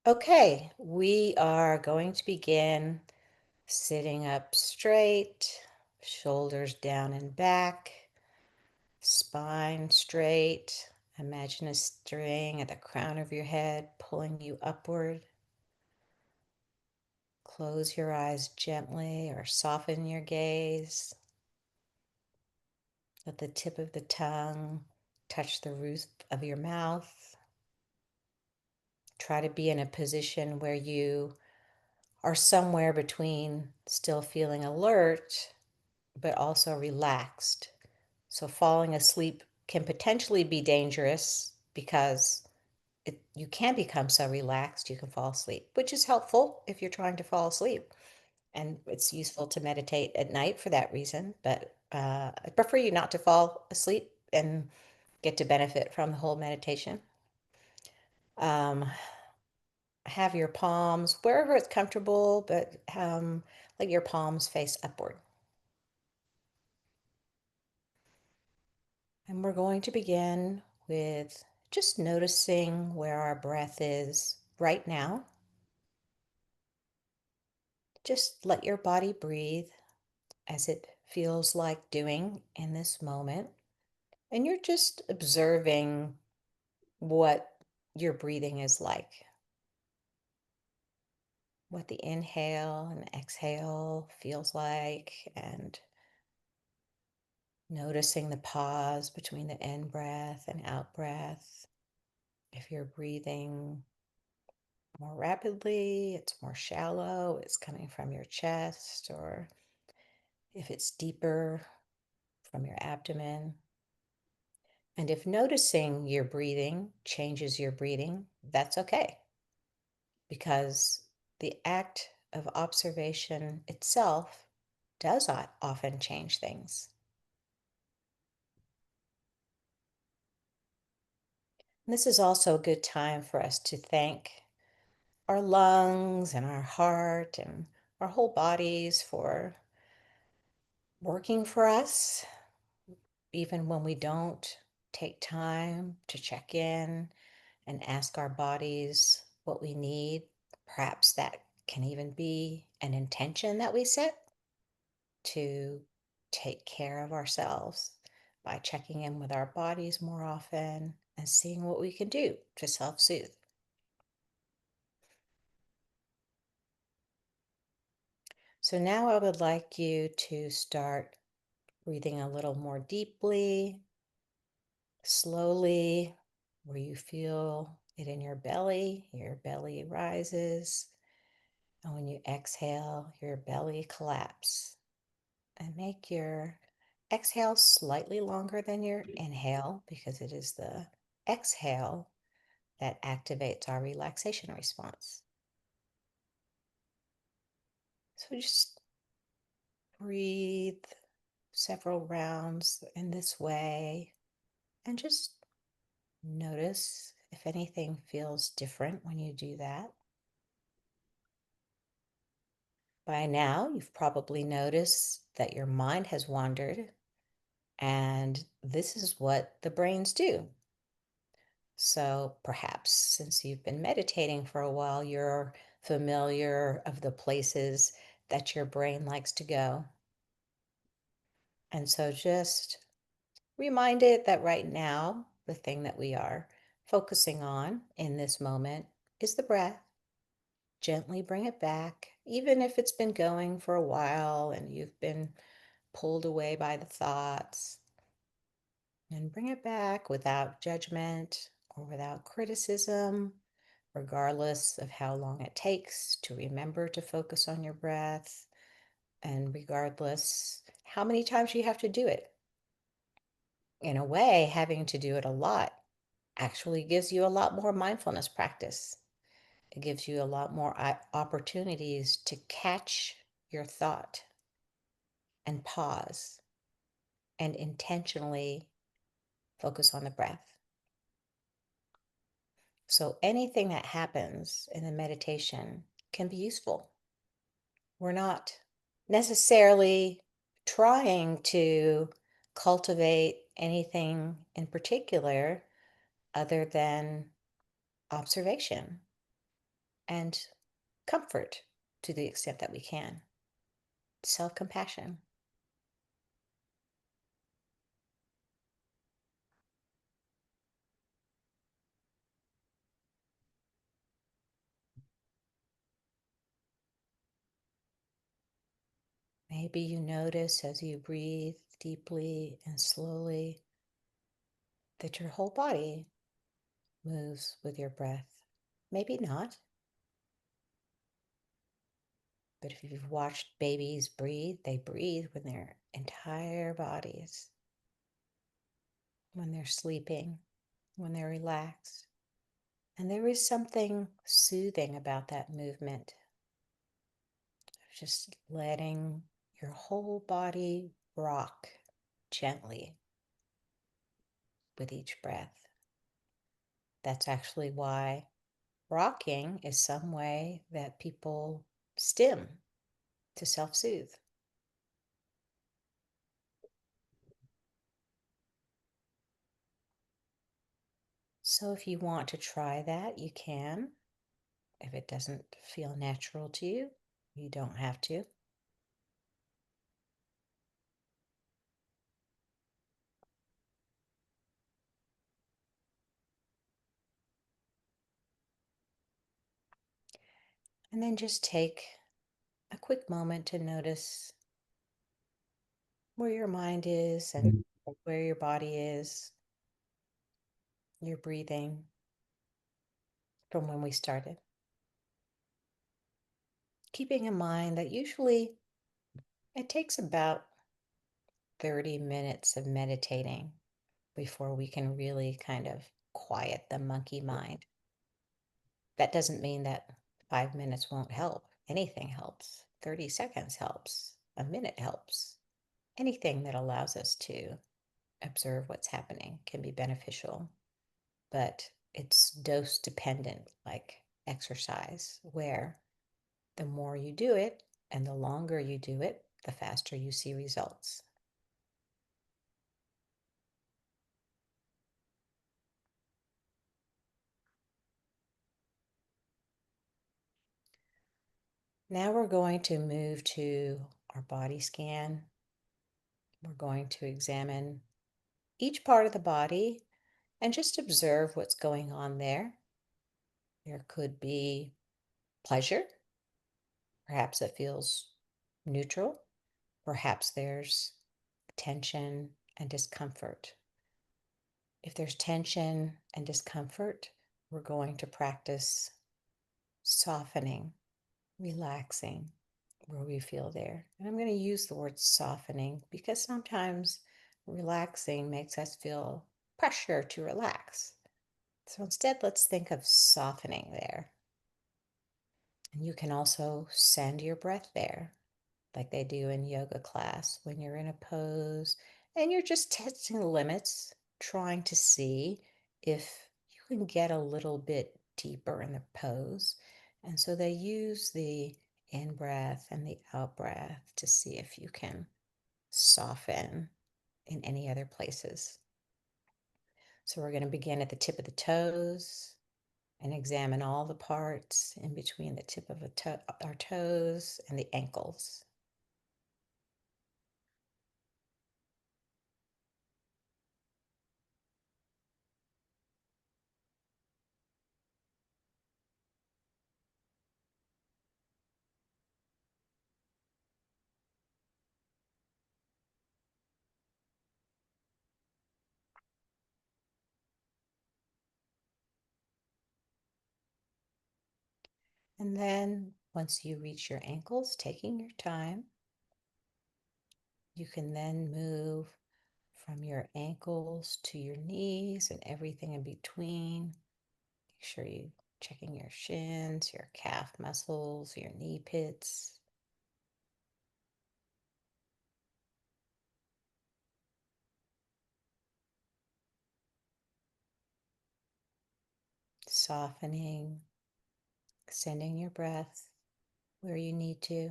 Okay, we are going to begin sitting up straight, shoulders down and back, spine straight. Imagine a string at the crown of your head pulling you upward. Close your eyes gently or soften your gaze. Let the tip of the tongue touch the roof of your mouth. Try to be in a position where you are somewhere between still feeling alert but also relaxed. So falling asleep can potentially be dangerous because you can become so relaxed you can fall asleep, which is helpful if you're trying to fall asleep. And it's useful to meditate at night for that reason. But I prefer you not to fall asleep and get to benefit from the whole meditation. Um, have your palms wherever it's comfortable, but let your palms face upward. And we're going to begin with just noticing where our breath is right now. Just let your body breathe as it feels like doing in this moment. And you're just observing what your breathing is like, what the inhale and exhale feels like, and noticing the pause between the in breath and out breath. If you're breathing more rapidly, it's more shallow, it's coming from your chest, or if it's deeper from your abdomen. And if noticing your breathing changes your breathing, that's okay, because the act of observation itself does often change things. And this is also a good time for us to thank our lungs and our heart and our whole bodies for working for us, even when we don't take time to check in and ask our bodies what we need. Perhaps that can even be an intention that we set to take care of ourselves by checking in with our bodies more often and seeing what we can do to self soothe. So now I would like you to start breathing a little more deeply, slowly, where you feel it in your belly rises. And when you exhale, your belly collapse. And make your exhale slightly longer than your inhale because it is the exhale that activates our relaxation response. So just breathe several rounds in this way and just notice if anything feels different when you do that. By now, you've probably noticed that your mind has wandered, and this is what the brains do. So perhaps since you've been meditating for a while, you're familiar of the places that your brain likes to go. And so just remind it that right now, the thing that we are focusing on in this moment is the breath. Gently bring it back, even if it's been going for a while and you've been pulled away by the thoughts. And bring it back without judgment or without criticism, regardless of how long it takes to remember to focus on your breath, and regardless how many times you have to do it. In a way, having to do it a lot actually gives you a lot more mindfulness practice. It gives you a lot more opportunities to catch your thought and pause and intentionally focus on the breath. So anything that happens in the meditation can be useful. We're not necessarily trying to cultivate anything in particular other than observation. and comfort to the extent that we can. Self compassion. Maybe you notice as you breathe deeply and slowly that your whole body moves with your breath. Maybe not, but if you've watched babies breathe, they breathe with their entire bodies, when they're sleeping, when they're relaxed. And there is something soothing about that movement, just letting your whole body rock gently with each breath. That's actually why rocking is some way that people stim to self soothe. So if you want to try that, you can. If it doesn't feel natural to you, you don't have to. And then just take a quick moment to notice where your mind is and where your body is, your breathing from when we started. Keeping in mind that usually it takes about 30 minutes of meditating before we can really kind of quiet the monkey mind. That doesn't mean that 5 minutes won't help. Anything helps. 30 seconds helps. A minute helps. Anything that allows us to observe what's happening can be beneficial, but it's dose dependent, like exercise, where the more you do it and the longer you do it, the faster you see results. Now we're going to move to our body scan. We're going to examine each part of the body and just observe what's going on there. There could be pleasure. Perhaps it feels neutral. Perhaps there's tension and discomfort. If there's tension and discomfort, we're going to practice softening, relaxing where we feel there. And I'm going to use the word softening because sometimes relaxing makes us feel pressure to relax. So instead, let's think of softening there. And you can also send your breath there, like they do in yoga class when you're in a pose and you're just testing the limits, trying to see if you can get a little bit deeper in the pose. And so they use the in breath and the out breath to see if you can soften in any other places. So we're going to begin at the tip of the toes and examine all the parts in between the tip of our toes and the ankles. And then once you reach your ankles, taking your time, you can then move from your ankles to your knees and everything in between. Make sure you checking your shins, your calf muscles, your knee pits. Softening, extending your breath where you need to.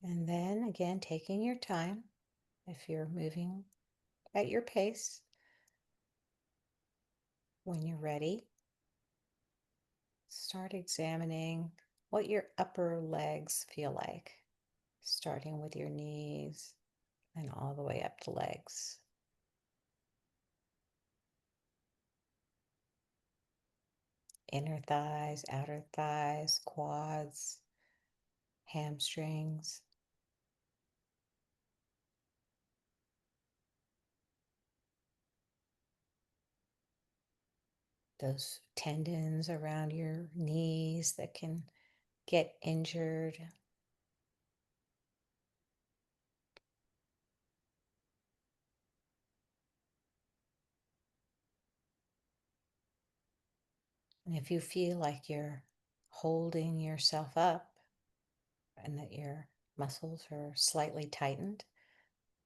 And then again, taking your time, if you're moving at your pace, when you're ready, start examining what your upper legs feel like, starting with your knees and all the way up the legs. Inner thighs, outer thighs, quads, hamstrings, those tendons around your knees that can get injured. And if you feel like you're holding yourself up and that your muscles are slightly tightened,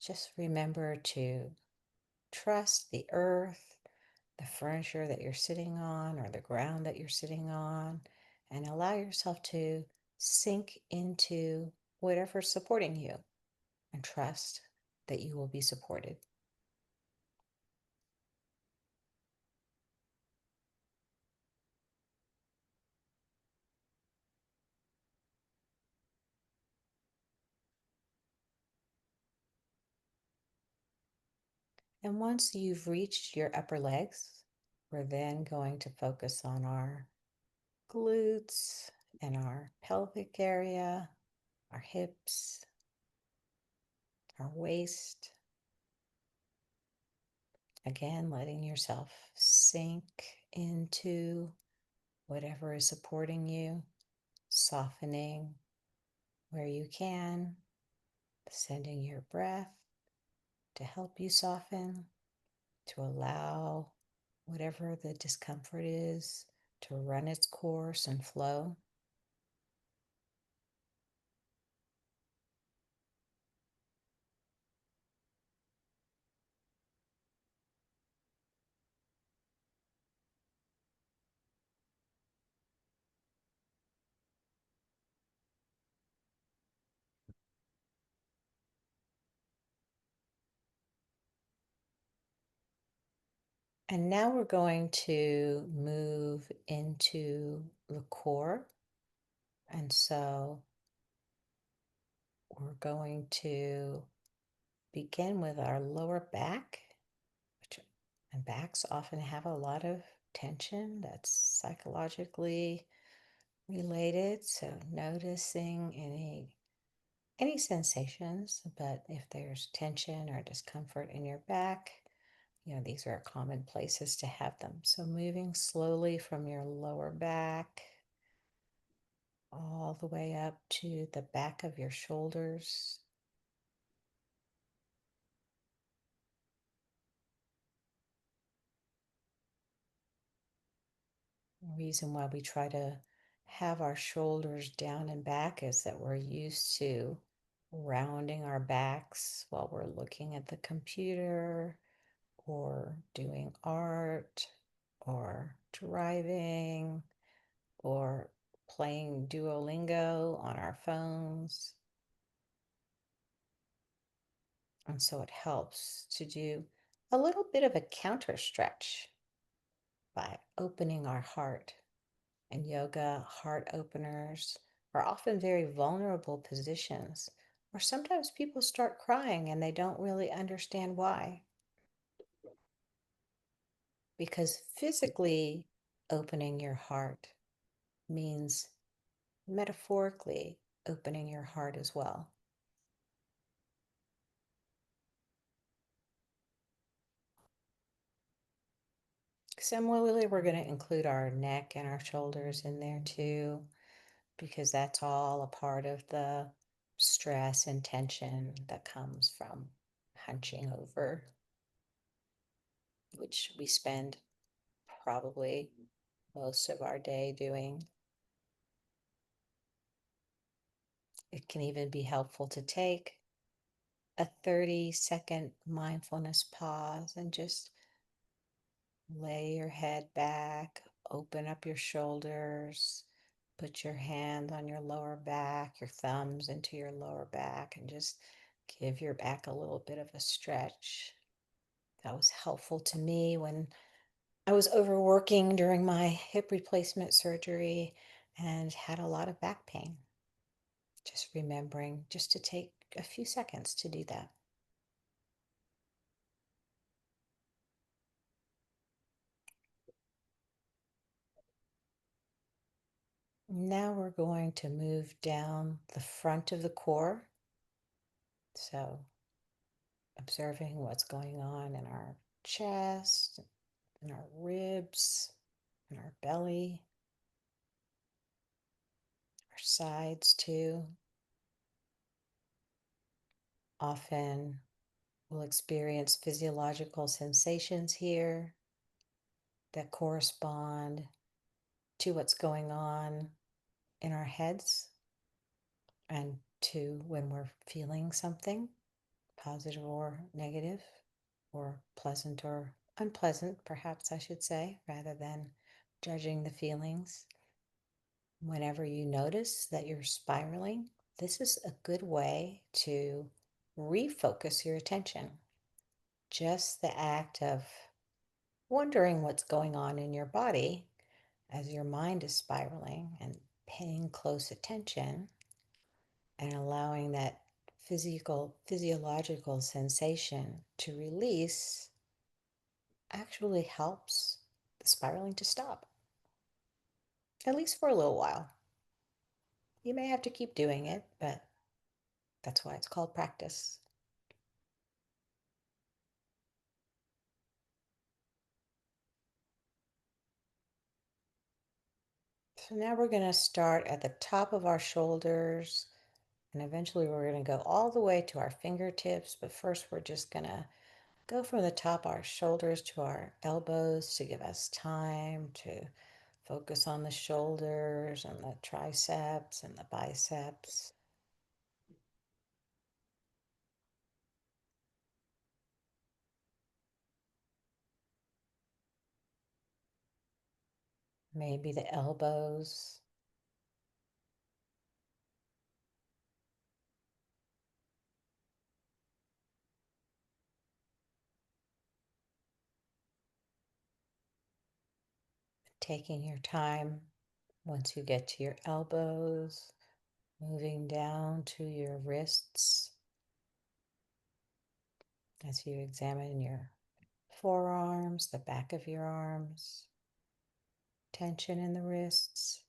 just remember to trust the earth, the furniture that you're sitting on, or the ground that you're sitting on, and allow yourself to sink into whatever's supporting you and trust that you will be supported. And once you've reached your upper legs, we're then going to focus on our glutes and our pelvic area, our hips, our waist. Again, letting yourself sink into whatever is supporting you, softening where you can, sending your breath to help you soften, to allow whatever the discomfort is to run its course and flow. And now we're going to move into the core. And so we're going to begin with our lower back, which, and backs often have a lot of tension that's psychologically related. So noticing any sensations, but if there's tension or discomfort in your back, these are common places to have them. So moving slowly from your lower back all the way up to the back of your shoulders. The reason why we try to have our shoulders down and back is that we're used to rounding our backs while we're looking at the computer or doing art or driving or playing Duolingo on our phones. And so it helps to do a little bit of a counter stretch by opening our heart. And yoga, heart openers are often very vulnerable positions where sometimes people start crying and they don't really understand why. Because physically opening your heart means metaphorically opening your heart as well. Similarly, we're going to include our neck and our shoulders in there too, because that's all a part of the stress and tension that comes from hunching over, which we spend probably most of our day doing. It can even be helpful to take a 30-second mindfulness pause and just lay your head back, open up your shoulders, Put your hand on your lower back, your thumbs into your lower back, and just give your back a little bit of a stretch. That was helpful to me when I was overworking during my hip replacement surgery and had a lot of back pain. Just remembering just to take a few seconds to do that. Now we're going to move down the front of the core. So, observing what's going on in our chest, in our ribs, in our belly, our sides too. Often we'll experience physiological sensations here that correspond to what's going on in our heads and to when we're feeling something, positive or negative, or pleasant or unpleasant, perhaps I should say, rather than judging the feelings. Whenever you notice that you're spiraling, this is a good way to refocus your attention. Just the act of wondering what's going on in your body as your mind is spiraling and paying close attention and allowing that physiological sensation to release actually helps the spiraling to stop, at least for a little while. You may have to keep doing it, but that's why it's called practice. So now we're going to start at the top of our shoulders, and eventually we're going to go all the way to our fingertips. But first, we're just going to go from the top of our shoulders to our elbows to give us time to focus on the shoulders and the triceps and the biceps. Maybe the elbows. Taking your time once you get to your elbows, moving down to your wrists as you examine your forearms, the back of your arms, tension in the wrists.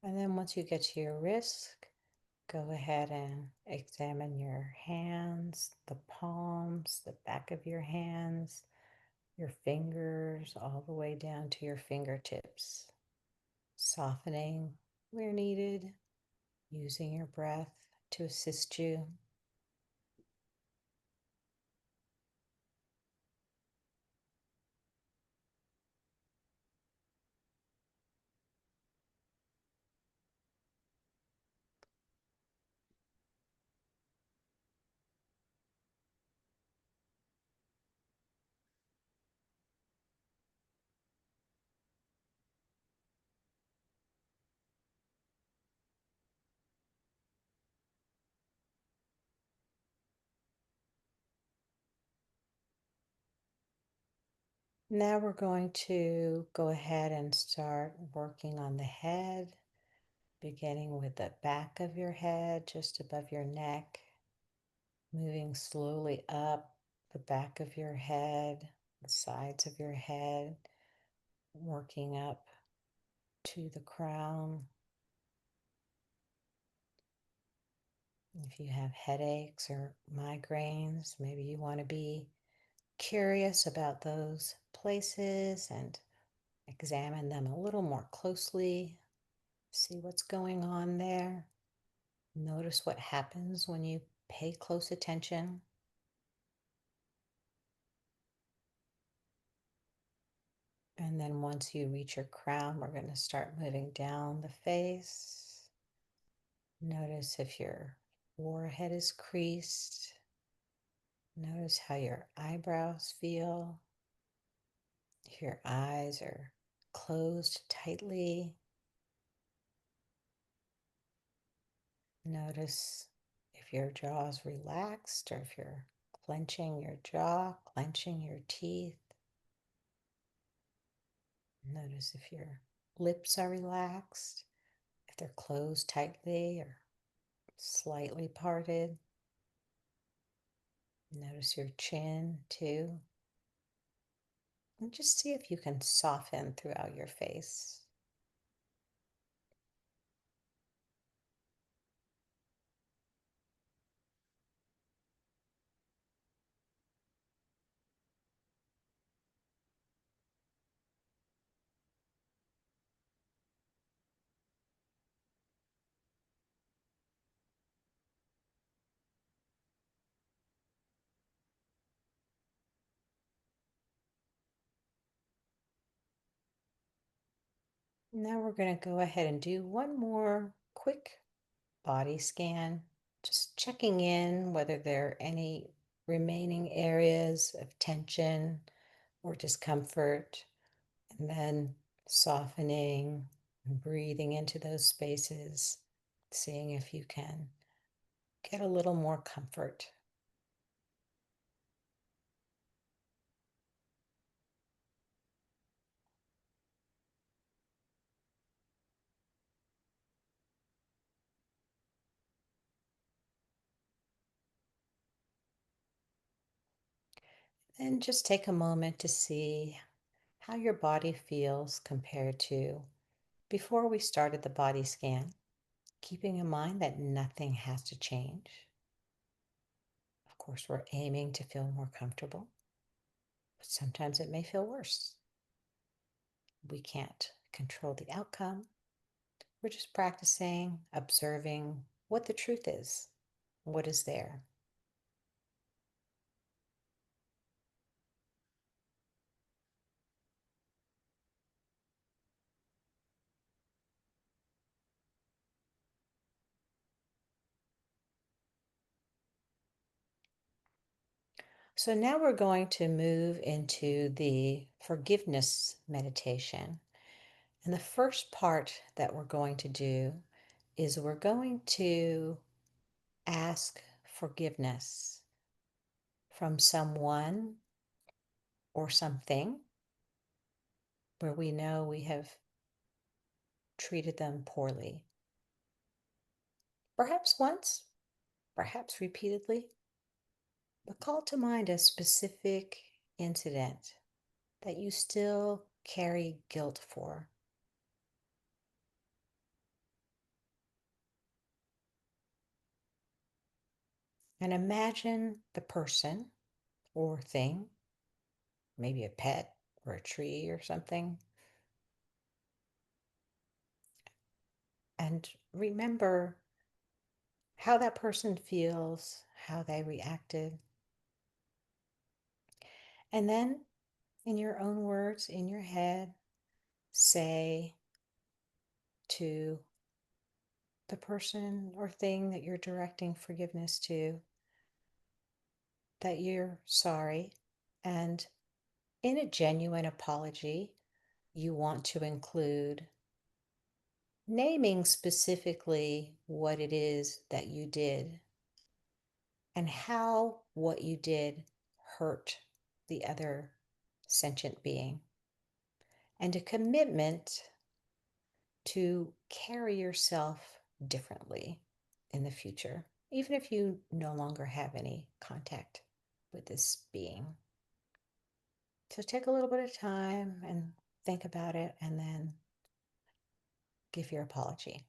And then once you get to your wrists, go ahead and examine your hands, the palms, the back of your hands, your fingers, all the way down to your fingertips. Softening where needed, using your breath to assist you. Now we're going to go ahead and start working on the head, beginning with the back of your head, just above your neck, moving slowly up the back of your head, the sides of your head, working up to the crown. If you have headaches or migraines, maybe you want to be curious about those places and examine them a little more closely. See what's going on there. Notice what happens when you pay close attention. And then once you reach your crown, we're going to start moving down the face. Notice if your forehead is creased. Notice how your eyebrows feel. If your eyes are closed tightly. Notice if your jaw is relaxed or if you're clenching your jaw, clenching your teeth. Notice if your lips are relaxed, if they're closed tightly or slightly parted. Notice your chin too. And just see if you can soften throughout your face. Now we're going to go ahead and do one more quick body scan, just checking in whether there are any remaining areas of tension or discomfort, and then softening and breathing into those spaces, seeing if you can get a little more comfort. And just take a moment to see how your body feels compared to before we started the body scan, keeping in mind that nothing has to change. Of course, we're aiming to feel more comfortable, but sometimes it may feel worse. We can't control the outcome. We're just practicing, observing what the truth is, what is there. So now we're going to move into the forgiveness meditation. And the first part that we're going to do is we're going to ask forgiveness from someone or something where we know we have treated them poorly. Perhaps once, perhaps repeatedly, but call to mind a specific incident that you still carry guilt for. And imagine the person or thing, maybe a pet or a tree or something, and remember how that person feels, how they reacted. And then, in your own words, in your head, say to the person or thing that you're directing forgiveness to that you're sorry. And in a genuine apology, you want to include naming specifically what it is that you did and how what you did hurt the other sentient being, and a commitment to carry yourself differently in the future, even if you no longer have any contact with this being. So take a little bit of time and think about it and then give your apology.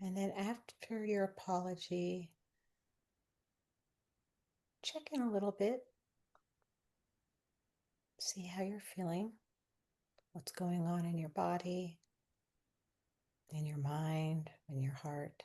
And then after your apology, check in a little bit, see how you're feeling, what's going on in your body, in your mind, in your heart.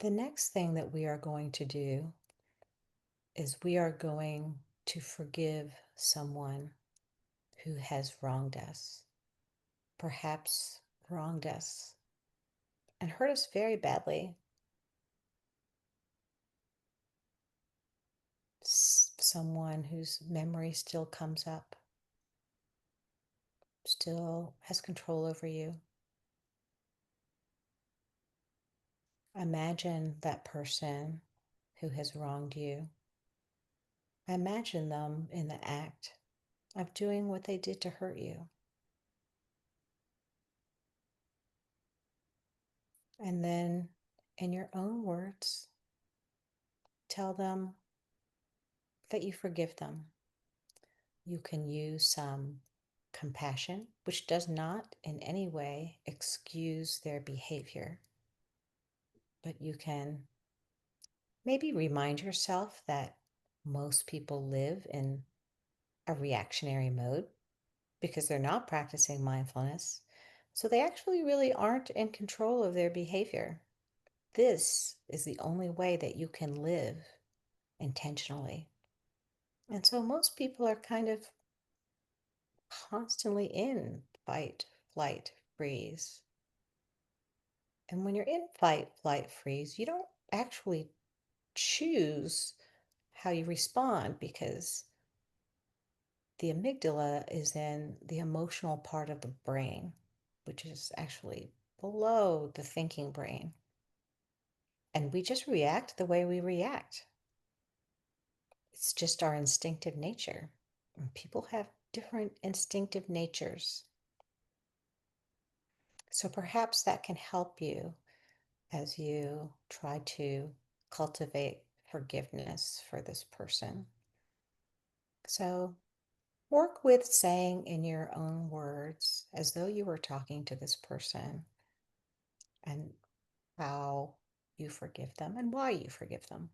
The next thing that we are going to do is we are going to forgive someone who has wronged us, perhaps wronged us and hurt us very badly. Someone whose memory still comes up, still has control over you. Imagine that person who has wronged you. Imagine them in the act of doing what they did to hurt you. And then, in your own words, tell them that you forgive them. You can use some compassion, which does not in any way excuse their behavior, but you can maybe remind yourself that most people live in a reactionary mode because they're not practicing mindfulness. So they actually really aren't in control of their behavior. This is the only way that you can live intentionally. And so most people are kind of constantly in fight, flight, freeze. And when you're in fight, flight, freeze, you don't actually choose how you respond because the amygdala is in the emotional part of the brain, which is actually below the thinking brain. And we just react the way we react. It's just our instinctive nature. And people have different instinctive natures. So perhaps that can help you as you try to cultivate forgiveness for this person. So work with saying in your own words, as though you were talking to this person, and how you forgive them and why you forgive them.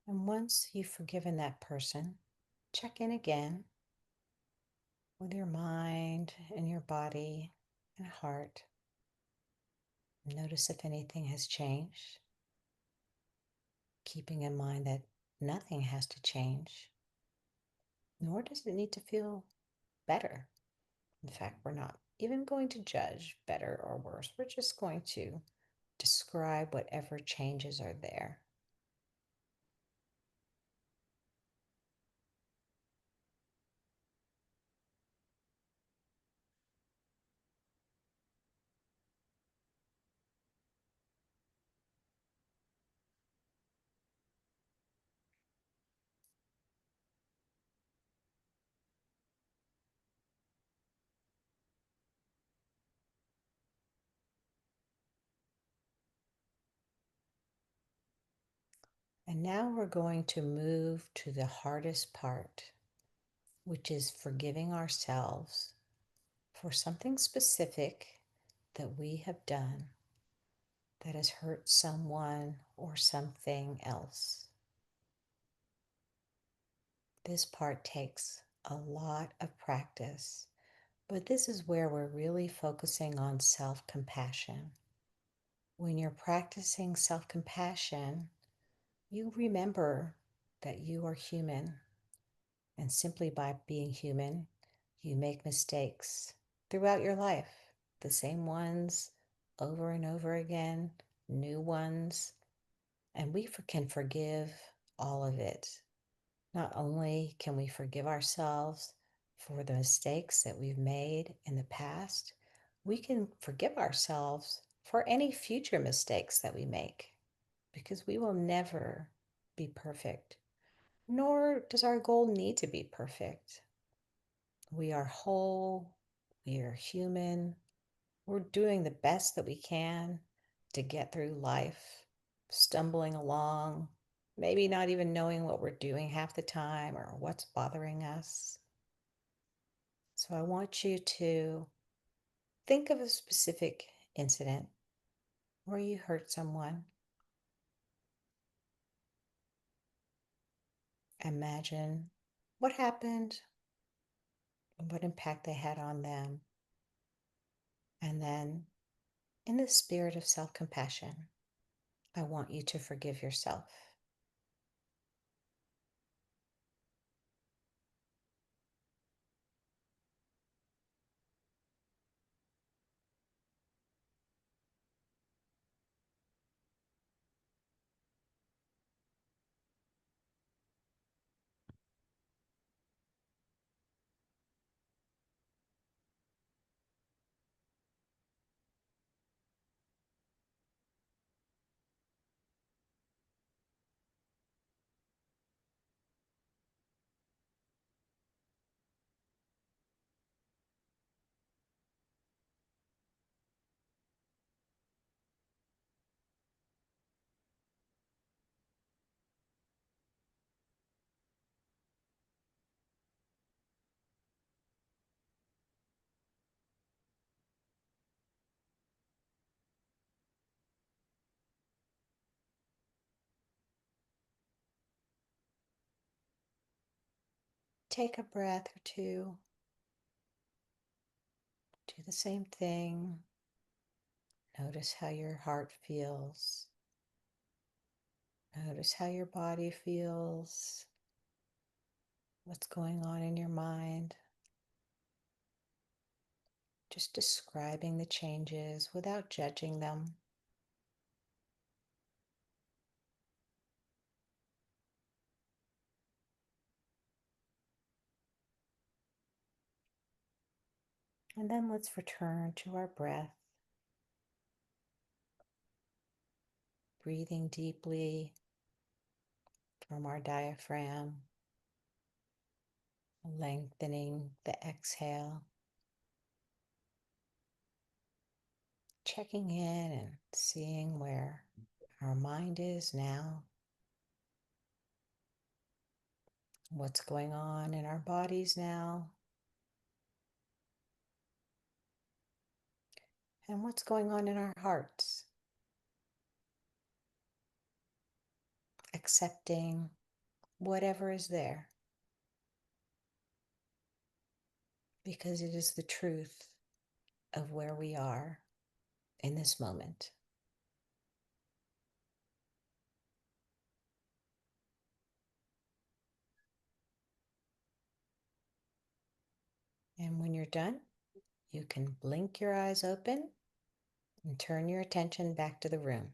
And once you've forgiven that person, check in again with your mind and your body and heart. Notice if anything has changed. keeping in mind that nothing has to change, nor does it need to feel better. In fact, we're not even going to judge better or worse. We're just going to describe whatever changes are there. And now we're going to move to the hardest part, which is forgiving ourselves for something specific that we have done that has hurt someone or something else. This part takes a lot of practice, but this is where we're really focusing on self-compassion. When you're practicing self-compassion, you remember that you are human, and simply by being human, you make mistakes throughout your life, the same ones over and over again, new ones, and we can forgive all of it. Not only can we forgive ourselves for the mistakes that we've made in the past, we can forgive ourselves for any future mistakes that we make because we will never be perfect, nor does our goal need to be perfect. We are whole, we are human, we're doing the best that we can to get through life, stumbling along, maybe not even knowing what we're doing half the time or what's bothering us. So I want you to think of a specific incident where you hurt someone. Imagine what happened, what impact they had on them. And then, in the spirit of self compassion, I want you to forgive yourself. Take a breath or two. Do the same thing. Notice how your heart feels. Notice how your body feels. What's going on in your mind. Just describing the changes without judging them. And then let's return to our breath, breathing deeply from our diaphragm, lengthening the exhale, checking in and seeing where our mind is now, what's going on in our bodies now, and what's going on in our hearts. Accepting whatever is there because it is the truth of where we are in this moment. And when you're done, you can blink your eyes open and turn your attention back to the room.